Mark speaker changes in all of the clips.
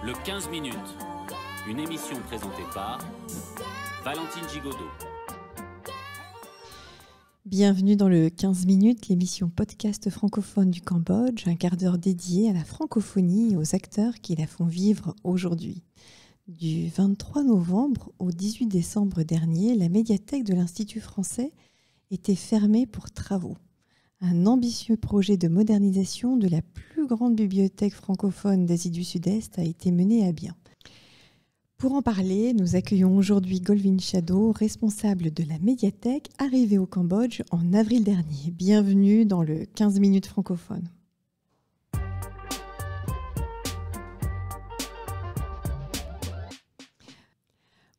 Speaker 1: Le 15 minutes, une émission présentée par Valentine Gigodeau.
Speaker 2: Bienvenue dans le 15 minutes, l'émission podcast francophone du Cambodge, un quart d'heure dédié à la francophonie et aux acteurs qui la font vivre aujourd'hui. Du 23 novembre au 18 décembre dernier, la médiathèque de l'Institut français était fermée pour travaux. Un ambitieux projet de modernisation de la plus grande bibliothèque francophone d'Asie du Sud-Est a été mené à bien. Pour en parler, nous accueillons aujourd'hui Golvin Chado, responsable de la médiathèque, arrivé au Cambodge en avril dernier. Bienvenue dans le 15 minutes francophone.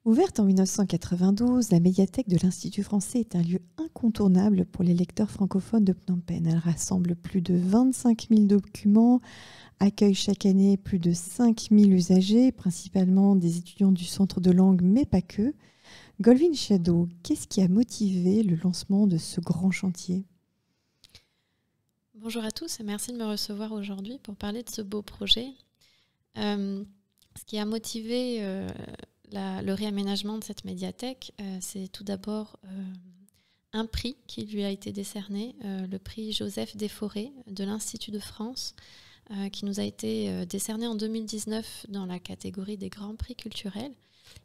Speaker 2: Ouverte en 1992, la médiathèque de l'Institut français est un lieu incontournable pour les lecteurs francophones de Phnom Penh. Elle rassemble plus de 25 000 documents, accueille chaque année plus de 5 000 usagers, principalement des étudiants du centre de langue, mais pas que. Golvin Chado, qu'est-ce qui a motivé le lancement de ce grand chantier ?
Speaker 3: Bonjour à tous et merci de me recevoir aujourd'hui pour parler de ce beau projet. Ce qui a motivé le réaménagement de cette médiathèque, c'est tout d'abord un prix qui lui a été décerné, le prix Joseph Desforêts de l'Institut de France, qui nous a été décerné en 2019 dans la catégorie des grands prix culturels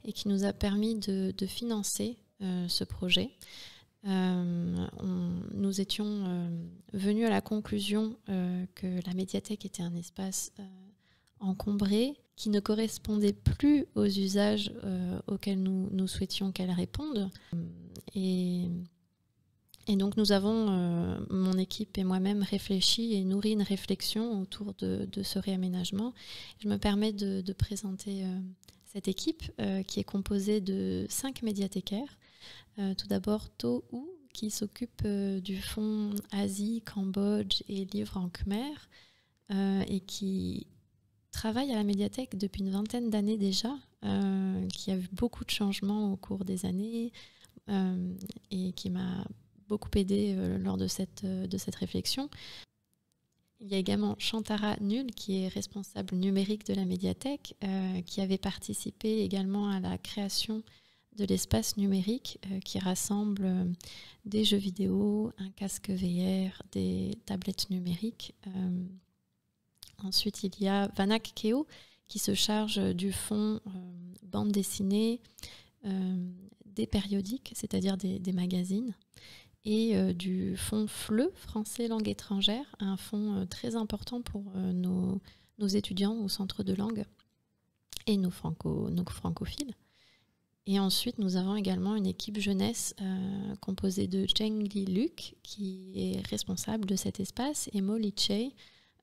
Speaker 3: et qui nous a permis de financer ce projet. Nous étions venus à la conclusion que la médiathèque était un espace encombré, qui ne correspondait plus aux usages auxquels nous souhaitions qu'elle réponde. Et donc nous avons, mon équipe et moi-même, réfléchi et nourri une réflexion autour de ce réaménagement. Je me permets de présenter cette équipe qui est composée de 5 médiathécaires. Tout d'abord, To Ou, qui s'occupe du fonds Asie, Cambodge et livres en khmer, et qui travaille à la médiathèque depuis une vingtaine d'années déjà, qui a vu beaucoup de changements au cours des années et qui m'a beaucoup aidée lors de cette réflexion. Il y a également Chantara Nul, qui est responsable numérique de la médiathèque, qui avait participé également à la création de l'espace numérique qui rassemble des jeux vidéo, un casque VR, des tablettes numériques. Ensuite, il y a Vanak Keo qui se charge du fonds bande dessinée, des périodiques, c'est-à-dire des magazines, et du fonds FLE, français langue étrangère, un fonds très important pour nos étudiants au centre de langue et nos francophiles. Et ensuite, nous avons également une équipe jeunesse composée de Cheng Li Luc, qui est responsable de cet espace, et Mo Li Chey,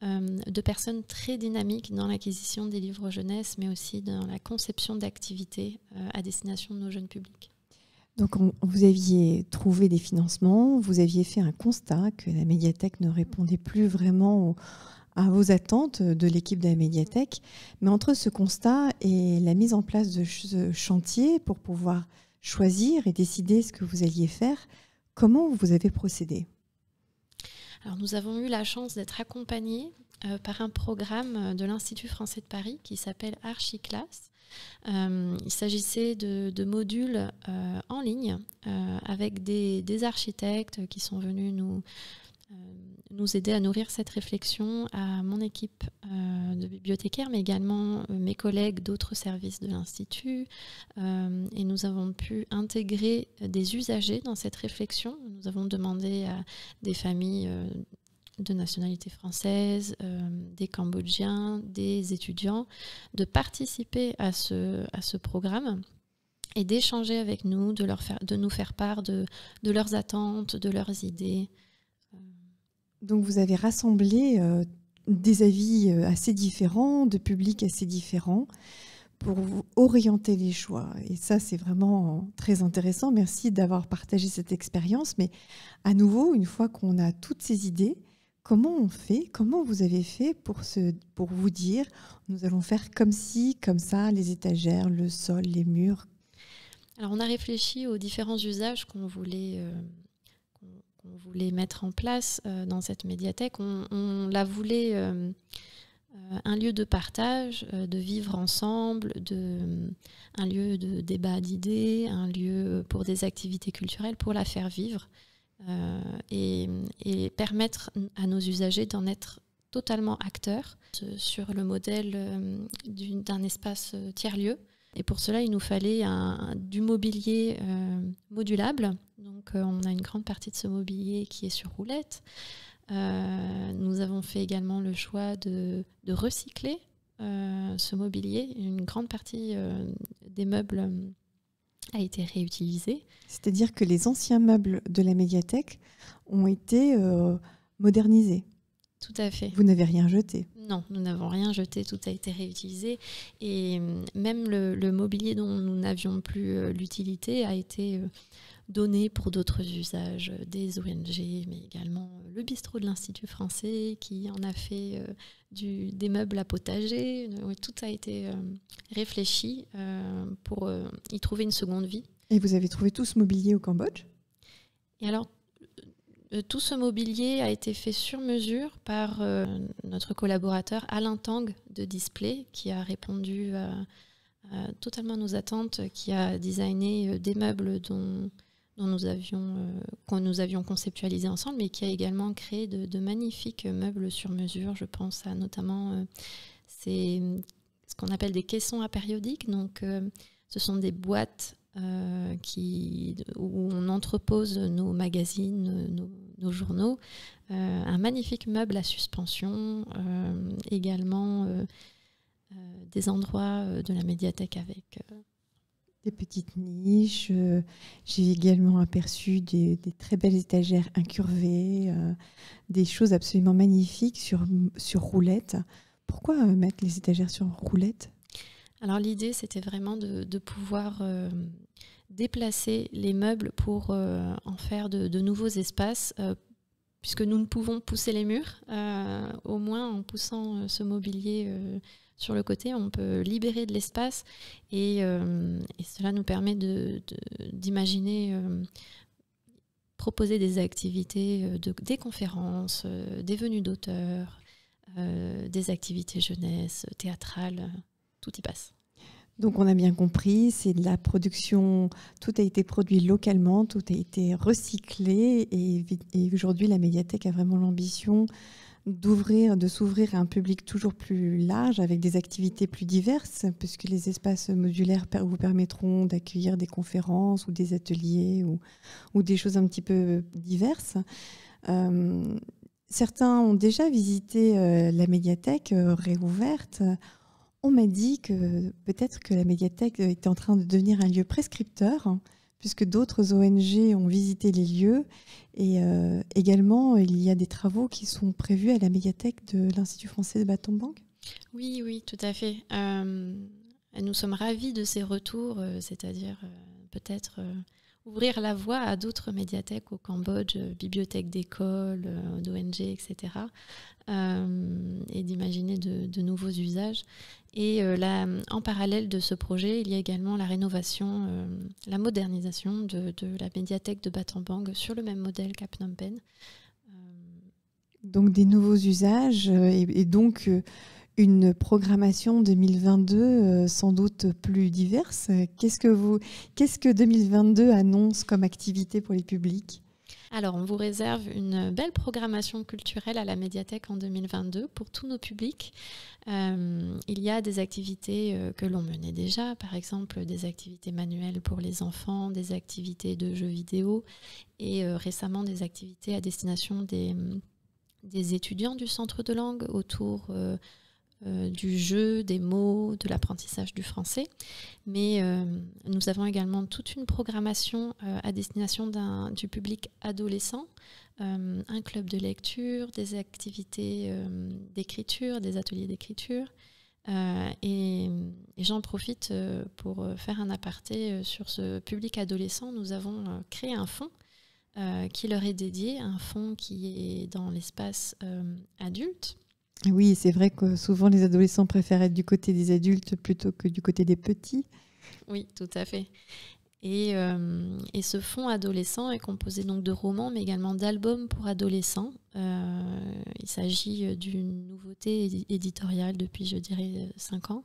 Speaker 3: de personnes très dynamiques dans l'acquisition des livres jeunesse, mais aussi dans la conception d'activités à destination de nos jeunes publics.
Speaker 2: Donc vous aviez trouvé des financements, vous aviez fait un constat que la médiathèque ne répondait plus vraiment à vos attentes de l'équipe de la médiathèque. Mais entre ce constat et la mise en place de ce chantier pour pouvoir choisir et décider ce que vous alliez faire, comment vous avez procédé ?
Speaker 3: Alors, nous avons eu la chance d'être accompagnés par un programme de l'Institut français de Paris qui s'appelle Archiclass. Il s'agissait de modules en ligne avec des architectes qui sont venus nous aider à nourrir cette réflexion, à mon équipe de bibliothécaires, mais également mes collègues d'autres services de l'Institut. Et nous avons pu intégrer des usagers dans cette réflexion. Nous avons demandé à des familles de nationalité française, des Cambodgiens, des étudiants, de participer à ce programme et d'échanger avec nous, de nous faire part de leurs attentes, de leurs idées.
Speaker 2: Donc vous avez rassemblé des avis assez différents, de publics assez différents, pour orienter les choix. Et ça, c'est vraiment très intéressant. Merci d'avoir partagé cette expérience. Mais à nouveau, une fois qu'on a toutes ces idées, comment on fait ? Comment vous avez fait pour vous dire nous allons faire comme ci, comme ça, les étagères, le sol, les murs ?
Speaker 3: Alors, on a réfléchi aux différents usages qu'on voulait mettre en place dans cette médiathèque. On la voulait un lieu de partage, de vivre ensemble, un lieu de débat d'idées, un lieu pour des activités culturelles, pour la faire vivre et permettre à nos usagers d'en être totalement acteurs sur le modèle d'un espace tiers-lieu. Et pour cela, il nous fallait du mobilier modulable. Donc, on a une grande partie de ce mobilier qui est sur roulette. Nous avons fait également le choix de recycler ce mobilier. Une grande partie des meubles a été réutilisée.
Speaker 2: C'est-à-dire que les anciens meubles de la médiathèque ont été modernisés.
Speaker 3: Tout à fait.
Speaker 2: Vous n'avez rien jeté?
Speaker 3: Non, nous n'avons rien jeté, tout a été réutilisé. Et même le mobilier dont nous n'avions plus l'utilité a été donné pour d'autres usages, des ONG, mais également le bistrot de l'Institut français qui en a fait des meubles à potager. Tout a été réfléchi pour y trouver une seconde vie.
Speaker 2: Et vous avez trouvé tout ce mobilier au Cambodge?
Speaker 3: Et alors, tout ce mobilier a été fait sur mesure par notre collaborateur Alain Tang de Display, qui a répondu totalement à nos attentes, qui a designé des meubles que nous avions conceptualisés ensemble, mais qui a également créé de magnifiques meubles sur mesure. Je pense à notamment ce qu'on appelle des caissons apériodiques. Donc, ce sont des boîtes où on entrepose nos magazines, nos journaux, un magnifique meuble à suspension, également des endroits de la médiathèque avec
Speaker 2: des petites niches. J'ai également aperçu des très belles étagères incurvées, des choses absolument magnifiques sur roulettes. Pourquoi mettre les étagères sur roulettes?
Speaker 3: Alors l'idée, c'était vraiment de pouvoir déplacer les meubles pour en faire de nouveaux espaces, puisque nous ne pouvons pousser les murs. Au moins, en poussant ce mobilier sur le côté, on peut libérer de l'espace et cela nous permet d'imaginer proposer des activités, des conférences, des venues d'auteurs, des activités jeunesse, théâtrales. Tout y passe.
Speaker 2: Donc on a bien compris, c'est de la production, tout a été produit localement, tout a été recyclé et aujourd'hui la médiathèque a vraiment l'ambition de s'ouvrir à un public toujours plus large avec des activités plus diverses, puisque les espaces modulaires vous permettront d'accueillir des conférences ou des ateliers ou des choses un petit peu diverses. Certains ont déjà visité la médiathèque réouverte. On m'a dit que peut-être que la médiathèque était en train de devenir un lieu prescripteur, puisque d'autres ONG ont visité les lieux. Et également, il y a des travaux qui sont prévus à la médiathèque de l'Institut français de Battambang.
Speaker 3: Oui, tout à fait. Nous sommes ravis de ces retours, c'est-à-dire peut-être ouvrir la voie à d'autres médiathèques au Cambodge, bibliothèques d'école, d'ONG, etc. Et d'imaginer de nouveaux usages. Et là, en parallèle de ce projet, il y a également la rénovation, la modernisation de la médiathèque de Battambang sur le même modèle qu'à Phnom Penh.
Speaker 2: Donc des nouveaux usages et donc une programmation 2022 sans doute plus diverse. Qu'est-ce que 2022 annonce comme activité pour les publics ?
Speaker 3: Alors, on vous réserve une belle programmation culturelle à la médiathèque en 2022 pour tous nos publics. Il y a des activités que l'on menait déjà, par exemple des activités manuelles pour les enfants, des activités de jeux vidéo et récemment des activités à destination des étudiants du centre de langue autour du jeu, des mots, de l'apprentissage du français. Mais nous avons également toute une programmation à destination du public adolescent, un club de lecture, des activités d'écriture, des ateliers d'écriture. Et j'en profite pour faire un aparté sur ce public adolescent. Nous avons créé un fonds qui leur est dédié, un fonds qui est dans l'espace adulte.
Speaker 2: Oui, c'est vrai que souvent les adolescents préfèrent être du côté des adultes plutôt que du côté des petits.
Speaker 3: Oui, tout à fait. Et ce fonds adolescent est composé donc de romans, mais également d'albums pour adolescents. Il s'agit d'une nouveauté éditoriale depuis, je dirais, 5 ans.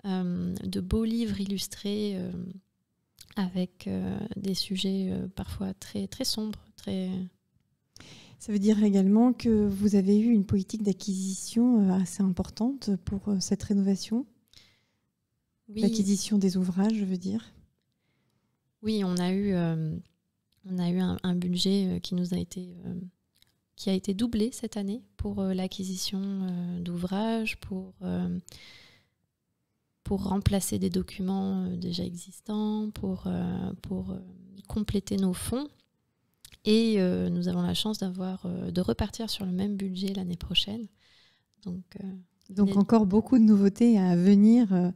Speaker 3: De beaux livres illustrés avec des sujets parfois très, très sombres.
Speaker 2: Ça veut dire également que vous avez eu une politique d'acquisition assez importante pour cette rénovation ?
Speaker 3: Oui.
Speaker 2: L'acquisition des ouvrages, je veux dire.
Speaker 3: Oui, on a eu un budget qui a été doublé cette année pour l'acquisition d'ouvrages, pour remplacer des documents déjà existants, pour compléter nos fonds. Et nous avons la chance de repartir sur le même budget l'année prochaine. Donc
Speaker 2: encore beaucoup de nouveautés à venir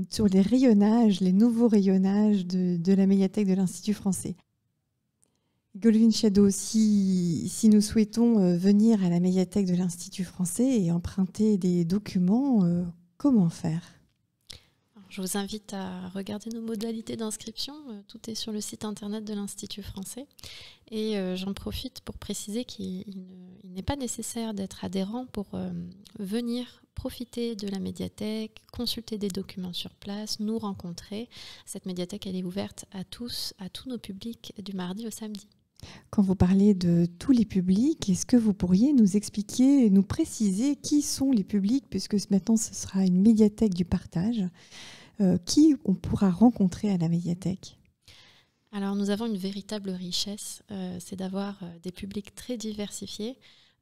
Speaker 2: sur les rayonnages, les nouveaux rayonnages de la médiathèque de l'Institut français. Goldwyn Shadow, si nous souhaitons venir à la médiathèque de l'Institut français et emprunter des documents, comment faire ?
Speaker 3: Je vous invite à regarder nos modalités d'inscription. Tout est sur le site internet de l'Institut français. Et j'en profite pour préciser qu'il n'est pas nécessaire d'être adhérent pour venir profiter de la médiathèque, consulter des documents sur place, nous rencontrer. Cette médiathèque, elle est ouverte à tous nos publics du mardi au samedi.
Speaker 2: Quand vous parlez de tous les publics, est-ce que vous pourriez nous expliquer, nous préciser qui sont les publics, puisque maintenant ce sera une médiathèque du partage, qui on pourra rencontrer à la médiathèque ?
Speaker 3: Alors nous avons une véritable richesse, c'est d'avoir des publics très diversifiés.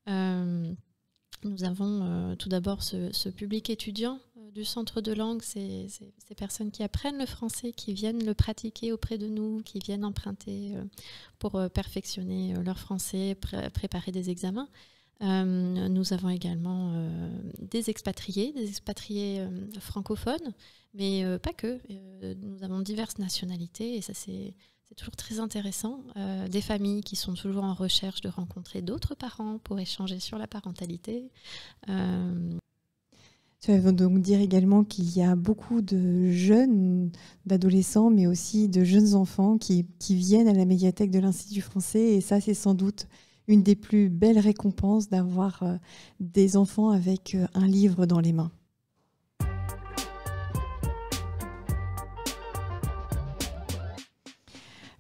Speaker 3: Nous avons tout d'abord ce public étudiant du centre de langue, ces personnes qui apprennent le français, qui viennent le pratiquer auprès de nous, qui viennent emprunter pour perfectionner leur français, préparer des examens. Nous avons également des expatriés francophones, mais pas que. Nous avons diverses nationalités et ça c'est toujours très intéressant. Des familles qui sont toujours en recherche de rencontrer d'autres parents pour échanger sur la parentalité.
Speaker 2: Ça veut donc dire également qu'il y a beaucoup de jeunes, d'adolescents, mais aussi de jeunes enfants qui viennent à la médiathèque de l'Institut français. Et ça, c'est sans doute une des plus belles récompenses d'avoir des enfants avec un livre dans les mains.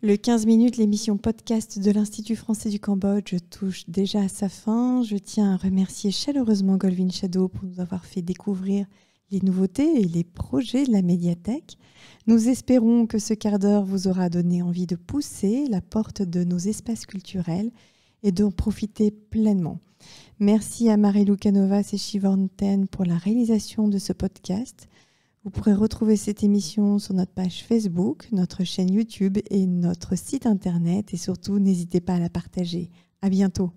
Speaker 2: Le 15 minutes, l'émission podcast de l'Institut français du Cambodge touche déjà à sa fin. Je tiens à remercier chaleureusement Goldwyn Shadow pour nous avoir fait découvrir les nouveautés et les projets de la médiathèque. Nous espérons que ce quart d'heure vous aura donné envie de pousser la porte de nos espaces culturels et d'en profiter pleinement. Merci à Marie-Lou Canovas et Siobhan Ten pour la réalisation de ce podcast. Vous pourrez retrouver cette émission sur notre page Facebook, notre chaîne YouTube et notre site internet. Et surtout, n'hésitez pas à la partager. À bientôt.